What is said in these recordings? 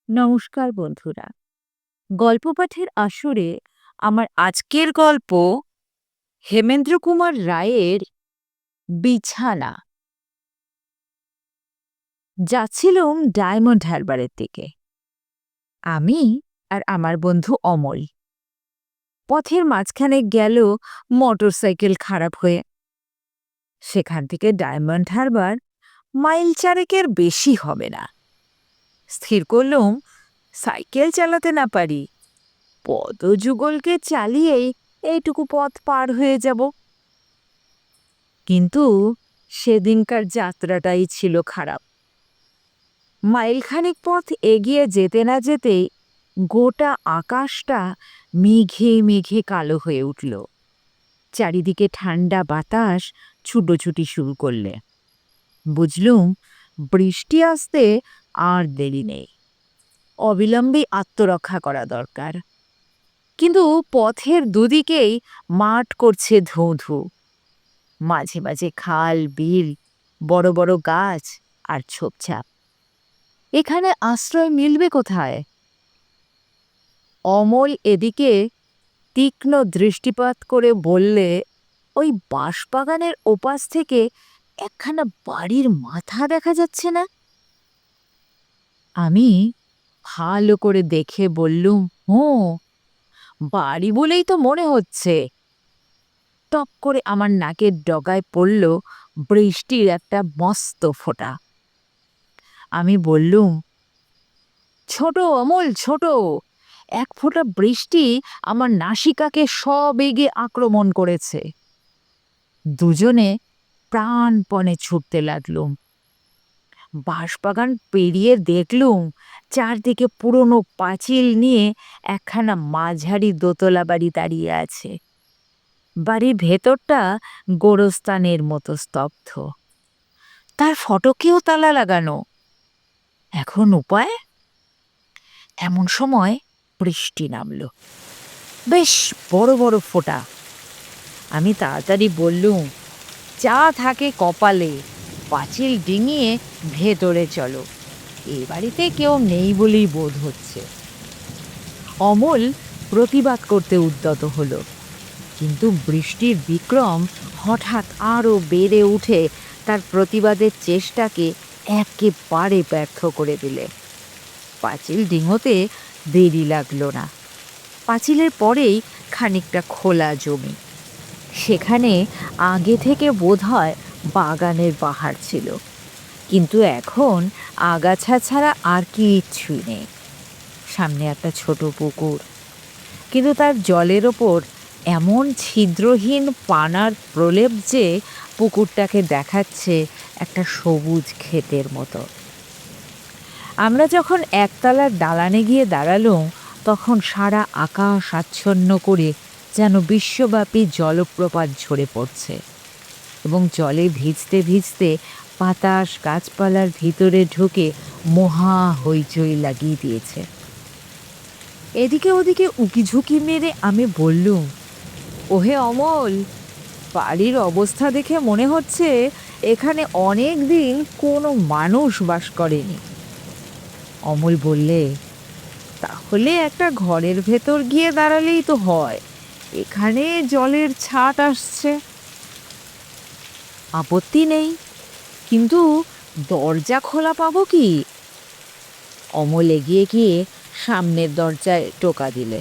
নমস্কার বন্ধুরা। গল্প পাঠের আসরে আমার আজকের গল্প হেমেন্দ্র কুমার রায়ের বিছানা। যাচ্ছিলুম ডায়মন্ড হারবারের দিকে, আমি আর আমার বন্ধু অমল। পথের মাঝখানে গেল মোটরসাইকেল খারাপ হয়ে। সেখান থেকে ডায়মন্ড হারবার মাইল চারেকের বেশি হবে না। স্থির করলুম সাইকেল চালাতে না পারি, পদযুগলকে চালিয়েই এইটুকু পথ পার হয়ে যাব। কিন্তু সেদিনকার যাত্রাটাই ছিল খারাপ। মাইলখানেক পথ এগিয়ে যেতে না যেতেই গোটা আকাশটা মেঘে মেঘে কালো হয়ে উঠল। চারিদিকে ঠান্ডা বাতাস ছুটোছুটি শুরু করলে। বুঝলুম বৃষ্টি আসতে আর দেরি নেই, অবিলম্বে আত্মরক্ষা করা দরকার। কিন্তু পথের দুদিকেই মাঠ করছে ধোঁ ধোঁ, মাঝে মাঝে খাল বিল, বড় বড় গাছ আর ঝোপঝাপ। এখানে আশ্রয় মিলবে কোথায়? অমল এদিকে তীক্ষ্ণ দৃষ্টিপাত করে বললে, ওই বাঁশবাগানের ওপাশ থেকে একখানা বাড়ির মাথা দেখা যাচ্ছে না? আমি ভালো করে দেখে বললুম, হুঁ, বাড়ি বলেই তো মনে হচ্ছে। টপ করে আমার নাকের ডগায় পড়ল বৃষ্টির একটা মস্ত ফোঁটা। আমি বললুম, ছোট অমল, ছোট, এক ফোঁটা বৃষ্টি আমার নাসিকাকে সবেগে আক্রমণ করেছে। দুজনে প্রাণপণে ছুটতে লাগলুম। বাঁশবাগান পেরিয়ে দেখলুম চারদিকে পুরনো পাঁচিল নিয়ে একখানা মাঝারি দোতলা বাড়ি দাঁড়িয়ে আছে। বাড়ির ভেতরটা গোরস্থানের মতো স্তব্ধ, তার ফটকেও তালা লাগানো। এখন উপায়? এমন সময় বৃষ্টি নামল, বেশ বড় বড় ফোঁটা। আমি তাড়াতাড়ি বললুম, যা থাকে কপালে পাঁচিল ডিঙিয়ে ভেতরে চলো, এ বাড়িতে কেউ নেই বলেই বোধ হচ্ছে। অমল প্রতিবাদ করতে উদ্যত হলো, কিন্তু বৃষ্টির বিক্রম হঠাৎ আরও বেড়ে উঠে তার প্রতিবাদের চেষ্টাকে একেবারে ব্যর্থ করে দিলে। পাঁচিল ডিঙোতে দেরি লাগলো না। পাঁচিলের পরেই খানিকটা খোলা জমি, সেখানে আগে থেকে বোধহয় বাগানের বাহার ছিল, কিন্তু এখন আগাছা ছাড়া আর কিচ্ছুই নেই। সামনে একটা ছোট পুকুর, কিন্তু তার জলের ওপর এমন ছিদ্রহীন পানার প্রলেপ যে পুকুরটাকে দেখাচ্ছে একটা সবুজ ক্ষেতের মতো। আমরা যখন একতলার দালানে গিয়ে দাঁড়ালুম, তখন সারা আকাশ আচ্ছন্ন করে যেন বিশ্বব্যাপী জলপ্রপাত ঝরে পড়ছে, এবং জলে ভিজতে ভিজতে বাতাস গাছপালার ভিতরে ঢুকে মহা হইচই লাগিয়ে দিয়েছে। এদিকে ওদিকে উকিঝুঁকি মেরে আমি বললুম, ওহে অমল, বাড়ির অবস্থা দেখে মনে হচ্ছে এখানে অনেক দিন কোনো মানুষ বাস করেনি। অমল বললে, তাহলে একটা ঘরের ভেতর গিয়ে দাঁড়ালেই তো হয়, এখানে জলের ছাট আসছে। আপত্তি নেই, কিন্তু দরজা খোলা পাবো কি? অমল এগিয়ে গিয়ে সামনের দরজায় টোকা দিলে।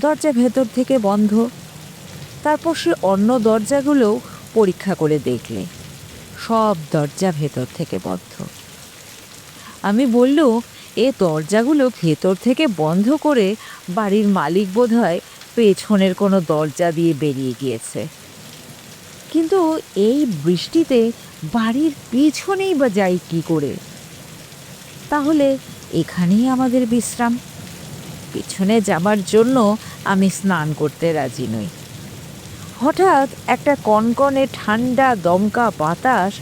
দরজা ভেতর থেকে বন্ধ। তারপর সে অন্য দরজাগুলোও পরীক্ষা করে দেখলে, সব দরজা ভেতর থেকে বন্ধ। আমি বললুম, এ দরজাগুলো ভেতর থেকে বন্ধ করে বাড়ির মালিক বোধহয় পেছনের কোনো দরজা দিয়ে বেরিয়ে গিয়েছে। কিন্তু এই বৃষ্টিতে বাড়ির পেছনেই বা যাই কি করে? তাহলে এখানেই আমাদের বিশ্রাম। পেছনে যাবার জন্য আমি স্নান করতে রাজি নই। হঠাৎ একটা কনকনে ঠান্ডা দমকা বাতাস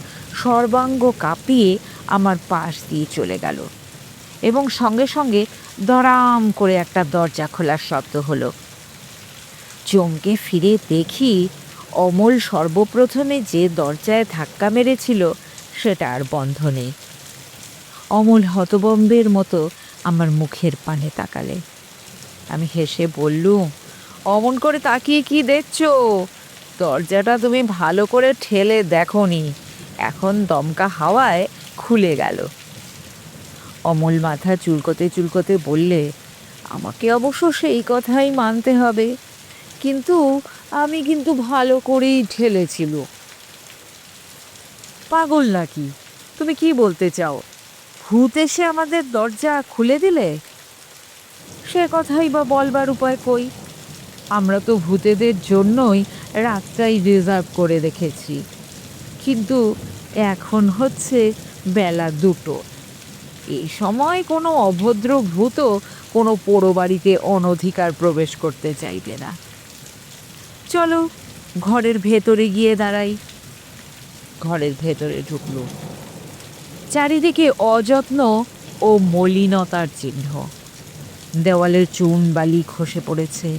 সর্বাঙ্গ কাঁপিয়ে আমার পাশ দিয়ে চলে গেল, এবং সঙ্গে সঙ্গে দড়াম করে একটা দরজা খোলার শব্দ হলো। চমকে ফিরে দেখি অমল সর্বপ্রথমে যে দরজায় ধাক্কা মেরেছিল সেটা আর বন্ধ নেই। অমল হতবম্বের মতো আমার মুখের পানে তাকালে। আমি হেসে বললুম, অমন করে তাকিয়ে কি দেখছো? দরজাটা তুমি ভালো করে ঠেলে দেখোনি, এখন দমকা হাওয়ায় খুলে গেল। অমল মাথা চুলকোতে চুলকোতে বললে, আমাকে অবশ্য সেই কথাই মানতে হবে, কিন্তু আমি কিন্তু ভালো করেই ঠেলেছিল। পাগল নাকি? তুমি কি বলতে চাও? ভূত এসে আমাদের দরজা খুলে দিলে? সে কথাই বা বলবার উপায় কই? আমরা তো ভূতেদের জন্যই রাতটাই রিজার্ভ করে রেখেছি। কিন্তু এখন হচ্ছে বেলা 2টো। এই সময় কোনো অভদ্র ভূতও কোনো পোড়ো বাড়িতে অনধিকার প্রবেশ করতে চাইবে না। চলো ঘরের ভেতরে গিয়ে দাঁড়াই। ঘরের ভেতরে ঢুকল। চারিদিকে অযত্ন ও মলিনতার চিহ্ন। দেওয়ালের চুন বালি খসে পড়েছে,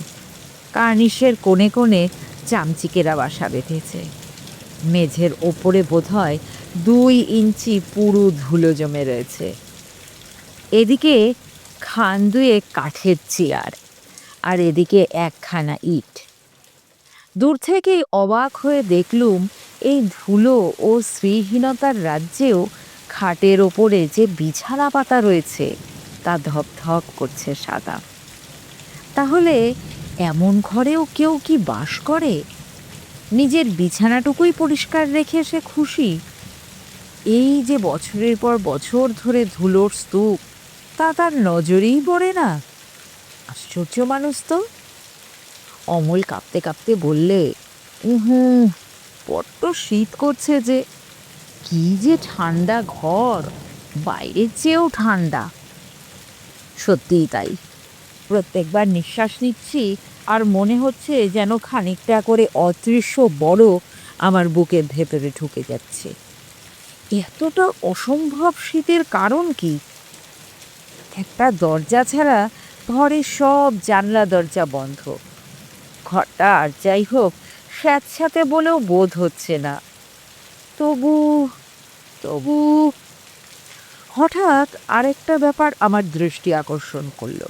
কার্নিশের কোণে কোণে চামচিকেরা বাসা বেঁধেছে। মেঝের ওপরে বোধহয় 2 ইঞ্চি পুরু ধুলো জমে রয়েছে। এদিকে খান 2 কাঠের চেয়ার, আর এদিকে 1খানা ইট। দূর থেকেই অবাক হয়ে দেখলুম এই ধুলো ও শ্রীহীনতার রাজ্যেও খাটের ওপরে যে বিছানা পাতা রয়েছে তা ধপধপ করছে সাদা। তাহলে এমন ঘরেও কেউ কি বাস করে? নিজের বিছানাটুকুই পরিষ্কার রেখে সে খুশি? এই যে বছরের পর বছর ধরে ধুলোর স্তূপ, তা তার নজরেই পড়ে না। আশ্চর্য মানুষ তো। অমল কাঁপতে কাঁপতে বললে, বড্ড শীত করছে যে। কি যে ঠান্ডা ঘর, বাইরের চেয়েও ঠান্ডা। সত্যিই তাই। প্রত্যেকবার নিঃশ্বাস নিচ্ছি আর মনে হচ্ছে যেন খানিকটা করে অদৃশ্য বড় আমার বুকের ভেতরে ঢুকে যাচ্ছে। এতটা অসম্ভব শীতের কারণ কি? একটা দরজা ছাড়া ঘরের সব জানলা দরজা বন্ধ। ঘরটা আর যাই হোক স্যাঁতস্যাঁতে বলেও বোধ হচ্ছে না। তবু তবু হঠাৎ আরেকটা ব্যাপার আমার দৃষ্টি আকর্ষণ করলো।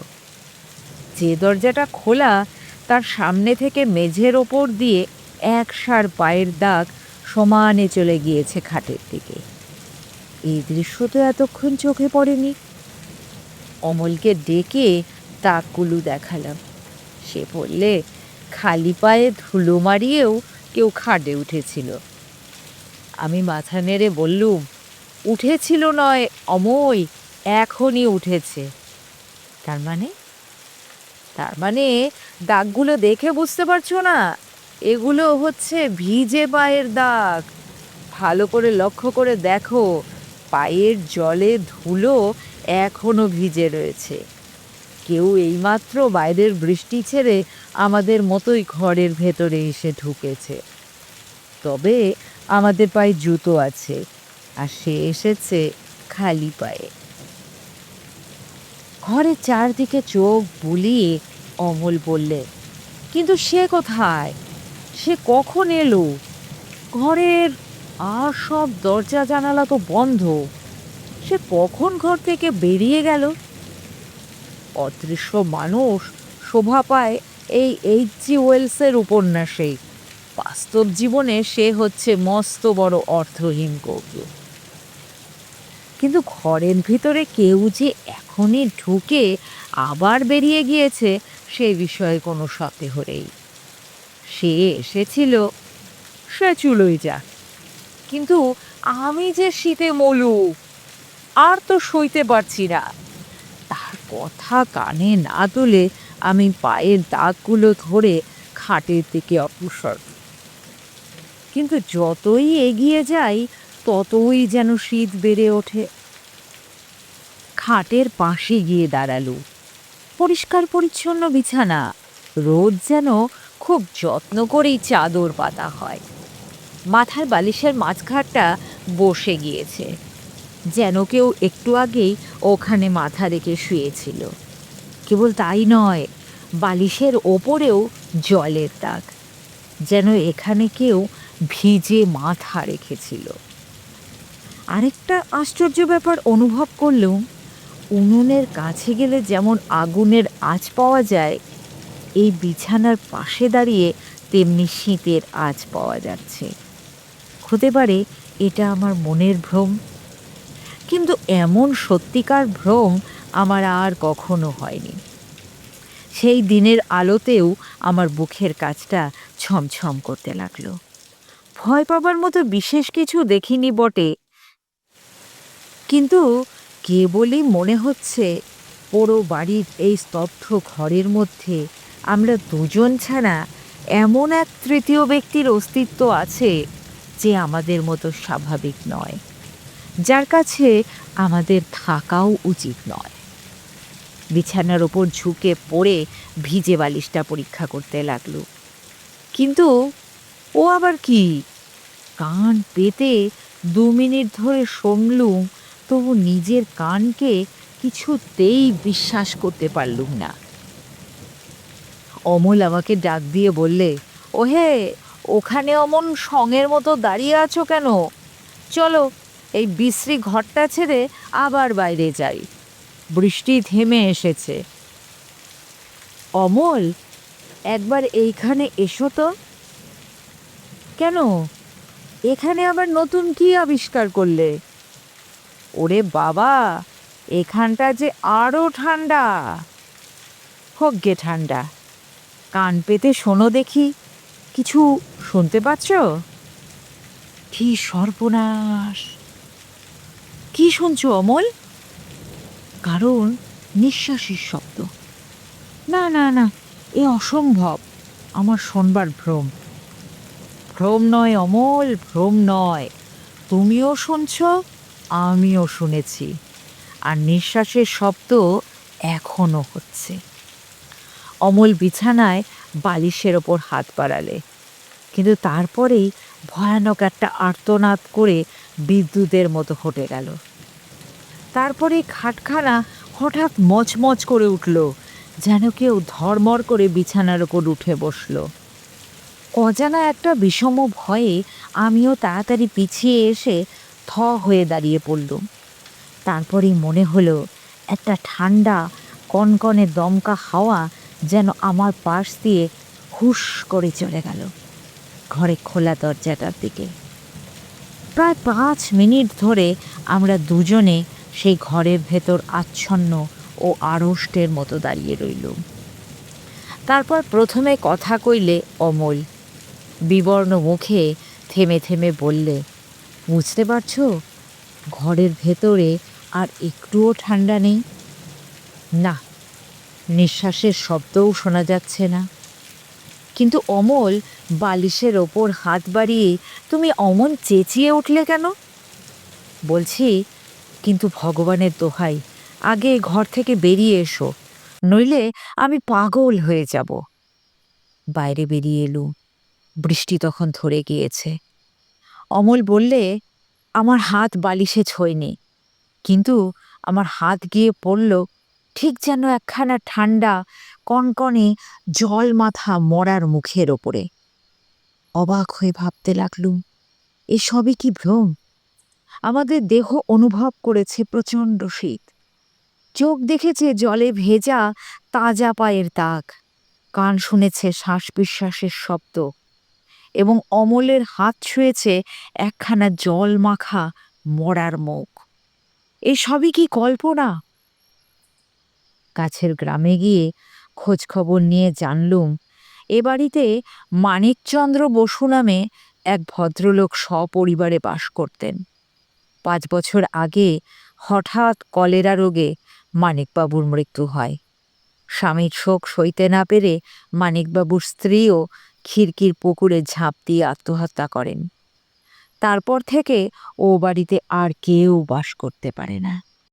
যে দরজাটা খোলা তার সামনে থেকে মেঝের ওপর দিয়ে 1 পায়ের দাগ সমানে চলে গিয়েছে খাটের দিকে। এই দৃশ্য তো এতক্ষণ চোখে পড়েনি। অমলকে ডেকে দাগগুলো দেখালাম। সে বললে, খালি পায়ে ধুলো মারিয়েও কেউ খাটে উঠেছিল। আমি মাথা নেড়ে বললুম, উঠেছিল নয় অময়, এখনই উঠেছে। তার মানে? তার মানে দাগগুলো দেখে বুঝতে পারছো না? এগুলো হচ্ছে ভিজে পায়ের দাগ। ভালো করে লক্ষ্য করে দেখো, পায়ের জলে ধুলো এখনো ভিজে রয়েছে। কেউ এইমাত্র বাইরের বৃষ্টি ছেড়ে আমাদের মতোই ঘরের ভেতরে এসে ঢুকেছে। তবে আমাদের পায়ে জুতো আছে, আর সে এসেছে খালি পায়ে। ঘরের চারদিকে চোখ বুলিয়ে অমল বললে, কিন্তু সে কোথায়? সে কখন এলো? ঘরের আর সব দরজা জানালা তো বন্ধ। সে কখন ঘর থেকে বেরিয়ে গেল? অদৃশ্য মানুষ শোভা পায় এই H.G. ওয়েলসের উপন্যাসেই। বাস্তব জীবনে সে হচ্ছে মস্ত বড় অর্থহীন কৌতুক। কিন্তু ঘরের ভিতরে কেউ যে এখনই ঢুকে আবার বেরিয়ে গিয়েছে সে বিষয়ে কোনো সন্দেহ নেই। সে এসেছিল, সে চুলোই যাক। কিন্তু আমি যে শীতে মলু, আর তো সইতে পারছি না। তার কথা কানে না তুলে আমি পায়ের দাগগুলো ধরে খাটের দিকে অগ্রসর। কিন্তু যতই এগিয়ে যাই ততই যেন শীত বেড়ে ওঠে। খাটের পাশে গিয়ে দাঁড়ালো। পরিষ্কার পরিচ্ছন্ন বিছানা, রোজ যেন খুব যত্ন করেই চাদর পাতা হয়। মাথার বালিশের মাঝখানটা বসে গিয়েছে, যেন কেউ একটু আগেই ওখানে মাথা রেখে শুয়েছিল। কেবল তাই নয়, বালিশের ওপরেও জলের দাগ, যেন এখানে কেউ ভিজে মাথা রেখেছিল। আরেকটা আশ্চর্য ব্যাপার অনুভব করলেও, উনুনের কাছে গেলে যেমন আগুনের আঁচ পাওয়া যায়, এই বিছানার পাশে দাঁড়িয়ে তেমনি শীতের আঁচ পাওয়া যাচ্ছে। হতে পারে এটা আমার মনের ভ্রম, কিন্তু এমন সত্যিকার ভ্রম আমার আর কখনো হয়নি। সেই দিনের আলোতেও আমার বুকের কাছটা ছমছম করতে লাগলো। ভয় পাবার মতো বিশেষ কিছু দেখিনি বটে, কিন্তু কেবলই মনে হচ্ছে পুরো বাড়ির এই স্তব্ধ ঘরের মধ্যে আমরা দুজন ছাড়া এমন এক তৃতীয় ব্যক্তির অস্তিত্ব আছে যে আমাদের মতো স্বাভাবিক নয়, যার কাছে আমাদের থাকাও উচিত নয়। বিছানার ওপর ঝুঁকে পড়ে ভিজে বালিশটা পরীক্ষা করতে লাগলো, কিন্তু ও আবার কি? কান পেতে 2 মিনিট ধরে শুনলুম, তবু নিজের কানকে কিছুতেই বিশ্বাস করতে পারলুম না। অমল আমাকে ডাক দিয়ে বললে, ওহে, ওখানে অমন সঙের মতো দাঁড়িয়ে আছো কেন? চলো এই বিশ্রী ঘরটা ছেড়ে আবার বাইরে যাই, বৃষ্টি থেমে এসেছে। অমল, একবার এইখানে এসো তো। কেন, এখানে আবার নতুন কি আবিষ্কার করলে? ওরে বাবা, এখানটা যে আরো ঠান্ডা। হোক গে ঠান্ডা, কান পেতে শোনো দেখি, কিছু শুনতে পাচ্ছ? কি সর্বনাশ! কি শুনছো অমল? কারণ নিঃশ্বাসের শব্দ। না না না, এ অসম্ভব, আমার শোনবার ভ্রম। ভ্রম নয় অমল, ভ্রম নয়। তুমিও শুনছ, আমিও শুনেছি, আর নিঃশ্বাসের শব্দ এখনো হচ্ছে। অমল বিছানায় বালিশের ওপর হাত বাড়ালে, কিন্তু তারপরেই ভয়ানক একটা আর্তনাদ করে বিদ্যুতের মতো হটে গেল। তারপরে খাটখানা হঠাৎ মচমচ করে উঠল, যেন কেউ ধড়মড় করে বিছানার ওপর উঠে বসল। অজানা একটা বিষম ভয়ে আমিও তাড়াতাড়ি পিছিয়ে এসে থ হয়ে দাঁড়িয়ে পড়লুম। তারপরেই মনে হলো একটা ঠান্ডা কনকনে দমকা হাওয়া যেন আমার পাশ দিয়ে হুশ করে চলে গেল ঘরে খোলা দরজাটার দিকে। প্রায় 5 মিনিট ধরে আমরা দুজনে সেই ঘরের ভেতর আচ্ছন্ন ও আড়ষ্টের মতো দাঁড়িয়ে রইলুম। তারপর প্রথমে কথা কইলে অমল, বিবর্ণ মুখে থেমে থেমে বললে, বুঝতে পারছো, ঘরের ভেতরে আর একটুও ঠান্ডা নেই। না, নিঃশ্বাসের শব্দও শোনা যাচ্ছে না। কিন্তু অমল, বালিশের ওপর হাত বাড়িয়ে তুমি অমন চেঁচিয়ে উঠলে কেন? বলছি, কিন্তু ভগবানের দোহাই, আগে ঘর থেকে বেরিয়ে এসো, নইলে আমি পাগল হয়ে যাব। বাইরে বেরিয়ে এলুম। বৃষ্টি তখন ধরে গিয়েছে। অমল বললে, আমার হাত বালিশে ছোঁয়নি, কিন্তু আমার হাত গিয়ে পড়ল ঠিক যেন একখানা ঠান্ডা কনকনে জল মাথা মরার মুখের ওপরে। অবাক হয়ে ভাবতে লাগলুম, এসবই কি ভ্রম? আমাদের দেহ অনুভব করেছে প্রচণ্ড শীত, চোখ দেখেছে জলে ভেজা তাজা পায়ের দাগ, কান শুনেছে শ্বাস প্রশ্বাসের শব্দ, এবং অমলের হাত ছুঁয়েছে একখানা জল মাখা মরার মুখ। এসবই কি কল্পনা? কাছের গ্রামে গিয়ে খোঁজ খবর নিয়ে জানলুম, এ বাড়িতে মানিকচন্দ্র বসু নামে এক ভদ্রলোক সপরিবারে বাস করতেন। 5 বছর আগে হঠাৎ কলেরা রোগে মানিকবাবুর মৃত্যু হয়। স্বামীর শোক সইতে না পেরে মানিকবাবুর স্ত্রীও খিড়কির পুকুরে ঝাঁপ দিয়ে আত্মহত্যা করেন। তারপর থেকে ও বাড়িতে আর কেউ বাস করতে পারে না।